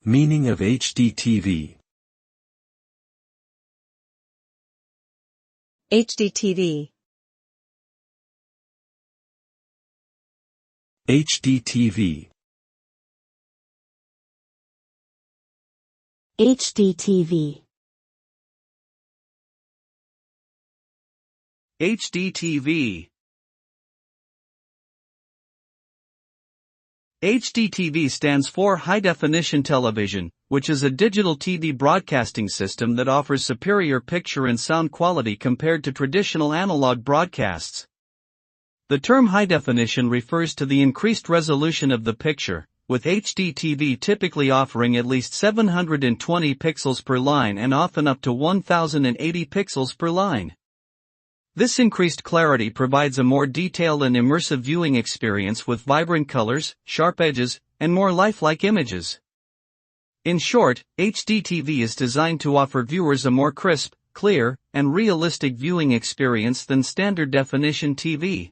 Meaning of HDTV. HDTV. HDTV. HDTV. HDTV. HDTV stands for High Definition Television, which is a digital TV broadcasting system that offers superior picture and sound quality compared to traditional analog broadcasts. The term high definition refers to the increased resolution of the picture, with HDTV typically offering at least 720 pixels per line and often up to 1080 pixels per line. This increased clarity provides a more detailed and immersive viewing experience with vibrant colors, sharp edges, and more lifelike images. In short, HDTV is designed to offer viewers a more crisp, clear, and realistic viewing experience than standard definition TV.